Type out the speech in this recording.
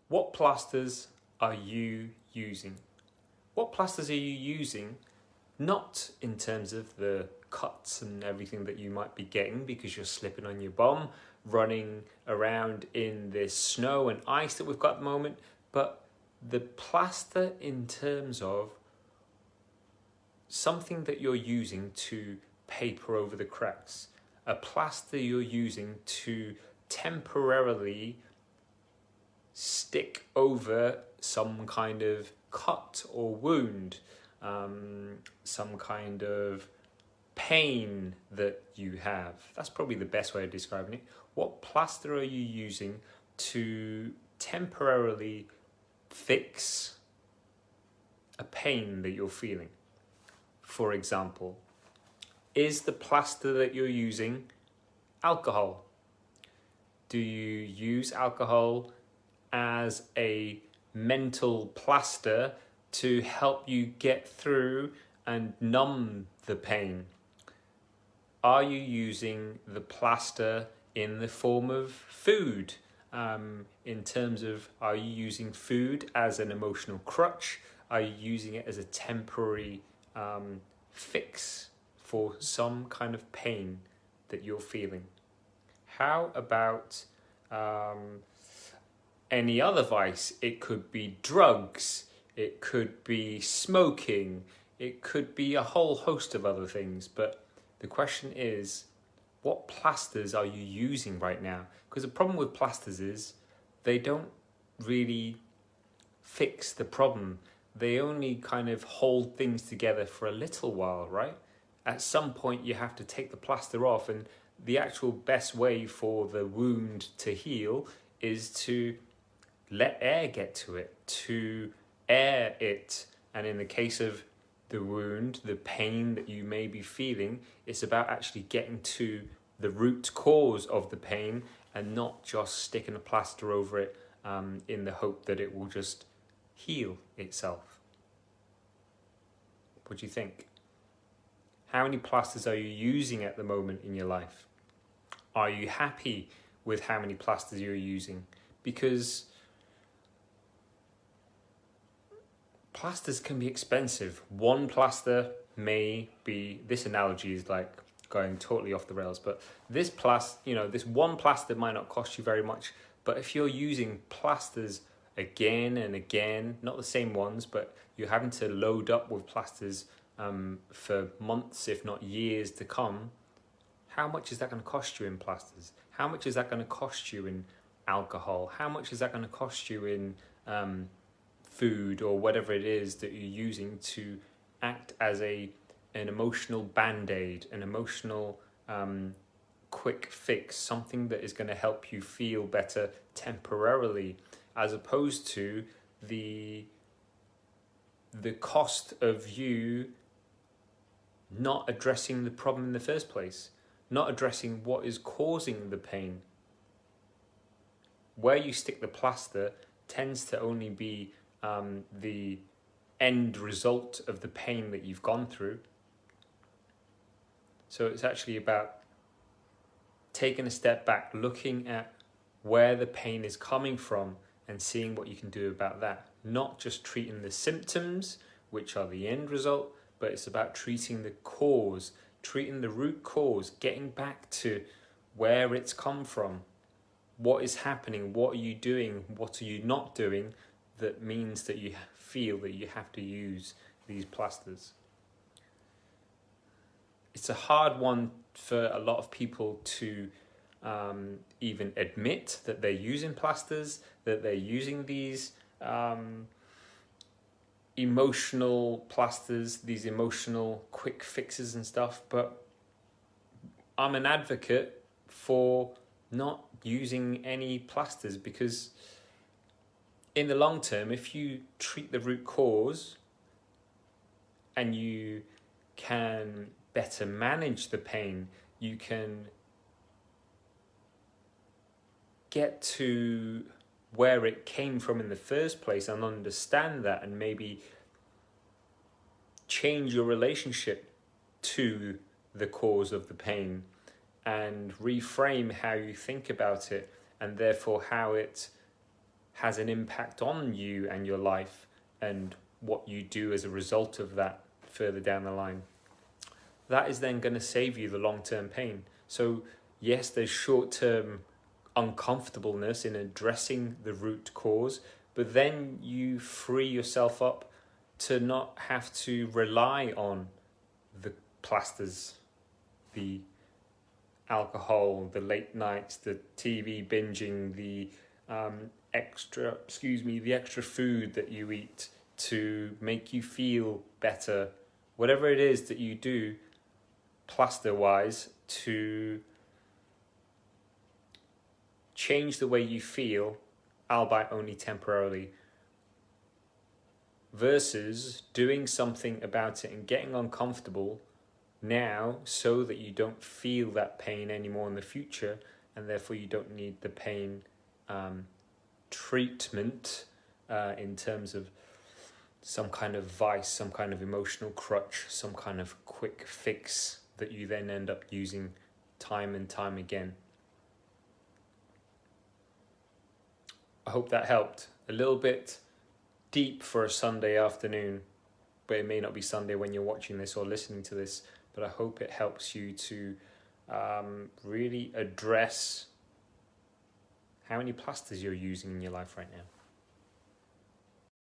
What plasters are you using? What plasters are you using? Not in terms of the cuts and everything that you might be getting because you're slipping on your bum, running around in this snow and ice that we've got at the moment, but the plaster in terms of something that you're using to paper over the cracks, a plaster you're using to temporarily stick over some kind of cut or wound, some kind of pain that you have. That's probably the best way of describing it. What plaster are you using to temporarily fix a pain that you're feeling? For example, is the plaster that you're using alcohol? Do you use alcohol as a mental plaster to help you get through and numb the pain? Are you using the plaster in the form of food? In terms of, are you using food as an emotional crutch? Are you using it as a temporary fix for some kind of pain that you're feeling? How about any other vice? It could be drugs, it could be smoking, it could be a whole host of other things. But the question is, what plasters are you using right now? Because the problem with plasters is they don't really fix the problem. They only kind of hold things together for a little while, right? At some point you have to take the plaster off, and the actual best way for the wound to heal is to let air get to it, to air it. And in the case of the wound, the pain that you may be feeling, it's about actually getting to the root cause of the pain and not just sticking a plaster over it in the hope that it will just heal itself. What do you think? How many plasters are you using at the moment in your life? Are you happy with how many plasters you're using? Because plasters can be expensive. One plaster may be, this analogy is like going totally off the rails, but this one plaster might not cost you very much, but if you're using plasters again and again, not the same ones, but you're having to load up with plasters for months, if not years to come, how much is that going to cost you in plasters? How much is that going to cost you in alcohol? How much is that going to cost you in food or whatever it is that you're using to act as an emotional band-aid, an emotional quick fix, something that is going to help you feel better temporarily, as opposed to the cost of you not addressing the problem in the first place, not addressing what is causing the pain. Where you stick the plaster tends to only be the end result of the pain that you've gone through. So it's actually about taking a step back, looking at where the pain is coming from and seeing what you can do about that. Not just treating the symptoms, which are the end result, but it's about treating the cause, treating the root cause, getting back to where it's come from. What is happening? What are you doing? What are you not doing that means that you feel that you have to use these plasters? It's a hard one for a lot of people to even admit that they're using plasters, that they're using these emotional plasters, these emotional quick fixes and stuff. But I'm an advocate for not using any plasters, because in the long term, if you treat the root cause and you can better manage the pain, you can get to where it came from in the first place and understand that, and maybe change your relationship to the cause of the pain and reframe how you think about it, and therefore how it has an impact on you and your life and what you do as a result of that further down the line. That is then going to save you the long-term pain. So yes, there's short-term uncomfortableness in addressing the root cause, but then you free yourself up to not have to rely on the plasters, the alcohol, the late nights, the TV binging, the extra food that you eat to make you feel better. Whatever it is that you do plaster-wise to change the way you feel, albeit only temporarily, versus doing something about it and getting uncomfortable now so that you don't feel that pain anymore in the future, and therefore you don't need the pain treatment in terms of some kind of vice, some kind of emotional crutch, some kind of quick fix that you then end up using time and time again. I hope that helped. A little bit deep for a Sunday afternoon, but it may not be Sunday when you're watching this or listening to this, but I hope it helps you to really address how many plasters you're using in your life right now.